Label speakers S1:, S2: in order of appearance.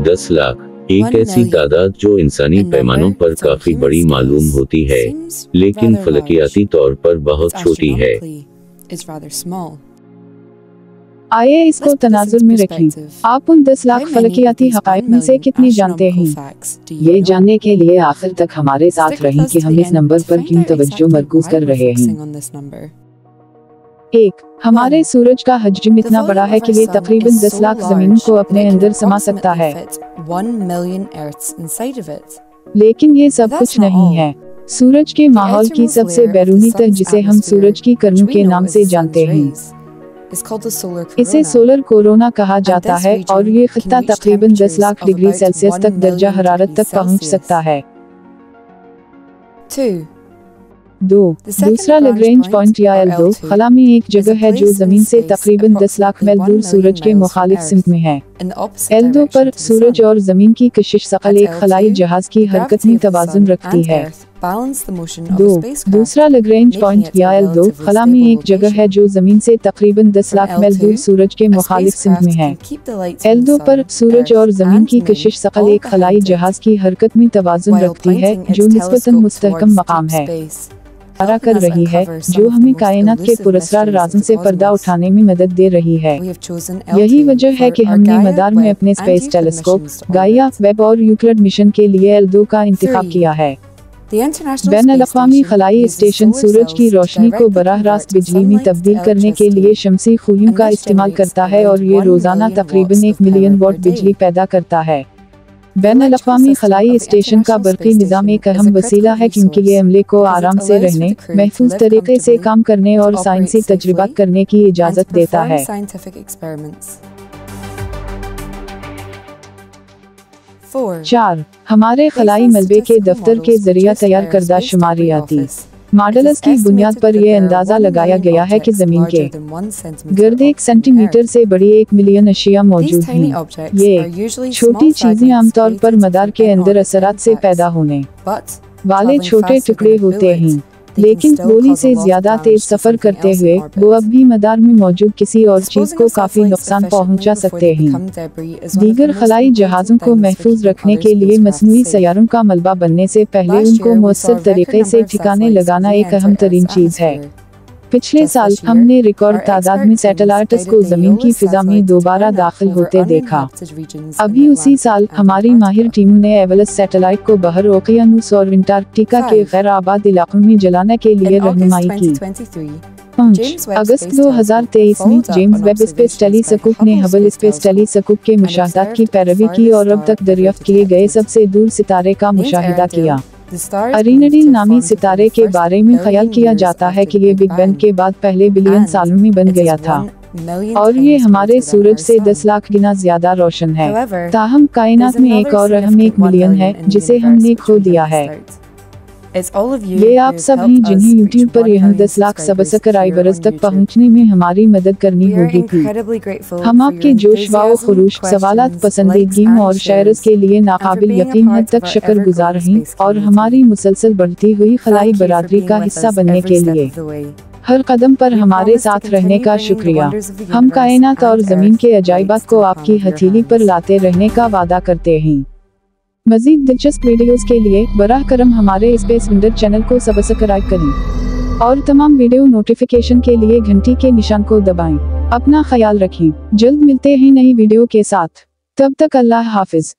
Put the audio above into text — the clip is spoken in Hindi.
S1: 10 लाख एक ऐसी तादाद जो इंसानी पैमानों पर काफी बड़ी मालूम होती है, लेकिन फलकियाती तौर पर बहुत छोटी है।
S2: आइए इसको तनाजुर में रखें। आप उन 10 लाख फलकियाती हक़ाइक़ में से कितनी जानते हैं? ये जानने के लिए आखिर तक हमारे साथ रहें कि हम इस नंबर पर क्यों तवज्जो मरकूज कर रहे हैं। 1. हमारे सूरज का हजम इतना बड़ा है कि ये तकरीबन 10 लाख ज़मीनों को अपने अंदर समा सकता है। लेकिन ये सब कुछ नहीं है। सूरज के माहौल की सबसे बैरूनी तह, जिसे हम सूरज की किरणों के नाम से जानते हैं, इसे सोलर कोरोना कहा जाता है, और ये खित्ता तकरीबन 10 लाख डिग्री सेल्सियस तक दर्जा हरारत तक पहुंच सकता है। 2. दूसरा लैग्रेंज पॉइंट या L2 खला में एक जगह है जो जमीन से तकरीबन 10 लाख मील दूर सूरज के मुखालिफ सिमत में है। L2 पर सूरज और जमीन की कशिश शकल एक खलाई जहाज की हरकत में तवाज़ुन रखती है। 2. दूसरा लैग्रेंज पॉइंट या L2 खला में एक जगह है जो जमीन से तकरीबन 10 लाख मील दूर सूरज के मुखालिफ सिमत में है। L2 पर सूरज और जमीन की कशिश शकल एक खलाई जहाज की हरकत में तवाज़ुन रखती है, जो निस्बतन मुस्तहकम मकाम है कर रही है, जो हमें कायनात के पुरस्कार राज़ों से पर्दा उठाने में मदद दे रही है। यही वजह है कि हमने मदार में अपने स्पेस टेलीस्कोप, गाइया, वेब और यूक्लिड मिशन के लिए L2 का इंतखाब किया है। बैनुल-अक़वामी खलाई स्टेशन सूरज की रोशनी को बराह रास्त बिजली में तब्दील करने के लिए शमसी खूलियों का इस्तेमाल करता है, और ये रोजाना तकरीबन 1 मिलियन वाट बिजली पैदा करता है। बैनुल-अक़वामी खलाई स्टेशन का बरक़ी निज़ाम एक अहम वसीला है, क्योंकि ये अमले को आराम से रहने, महफूज तरीके से काम करने और साइंसी तजर्बात करने की इजाज़त देता है। 4. हमारे खलाई मलबे के दफ्तर के जरिए तैयार करदा शुमारियाती मॉडल्स की बुनियाद पर यह अंदाजा लगाया गया है कि जमीन के गर्द 1 सेंटीमीटर से बड़ी 1 मिलियन अशिया मौजूद हैं। ये छोटी चीजें आमतौर पर मदार के अंदर असरात से पैदा होने वाले छोटे टुकड़े होते हैं, लेकिन गोली से ज्यादा तेज सफर करते हुए वो अब भी मदार में मौजूद किसी और चीज को काफी नुकसान पहुंचा सकते हैं। दीगर खलाई जहाजों को महफूज रखने के लिए मसनूई सैयारों का मलबा बनने से पहले उनको मुअस्सर तरीके से ठिकाने लगाना एक अहम तरीन चीज है। पिछले साल हमने रिकॉर्ड तादाद में सैटेलाइट्स को जमीन की फिजा में दोबारा दाखिल होते देखा। अभी उसी साल हमारी माहिर टीम ने एवरेस्ट सैटेलाइट को बहर ओकियानूस और अंटार्कटिका के गैर आबाद इलाकों में जलाने के लिए रहनुमाई की। 5 अगस्त 2023 में जेम्स वेब स्पेस टेलीस्कोप ने हबल स्पेस टेलीस्कोप के मुशाहदात की पैरवी की और अब तक दरियाफ्त किए गए सबसे दूर सितारे का मुशाहिदा किया। अरिनेडी नामी सितारे के बारे में ख्याल किया जाता है कि ये बिग बैंग के बाद पहले बिलियन सालों में बन गया था, और ये हमारे सूरज से 10 लाख गुना ज्यादा रोशन है। ताहम कायनात में एक और अहम 1 मिलियन है जिसे हमने खो दिया है। ये आप सब हैं जिन्हें YouTube पर यह 10 लाख सब्सक्राइबर्स तक पहुंचने में हमारी मदद करनी होगी थी। हम आपके जोश व खुरूश, सवालात, पसंदीदगी और शेयर्स के लिए नाकाबिल यकीन हद तक शुक्रगुजार हैं, और हमारी मुसलसल बढ़ती हुई खलाई बरादरी का हिस्सा बनने के लिए हर कदम पर हमारे साथ रहने का शुक्रिया। हम कायनात और ज़मीन के अजाइबात को आपकी हथेली पर लाते रहने का वादा करते हैं। मज़ीद दिलचस्प वीडियोस के लिए बराह करम हमारे स्पेस विंडर चैनल को सब्सक्राइब करें, और तमाम वीडियो नोटिफिकेशन के लिए घंटी के निशान को दबाएं। अपना ख्याल रखें। जल्द मिलते हैं नई वीडियो के साथ। तब तक अल्लाह हाफिज।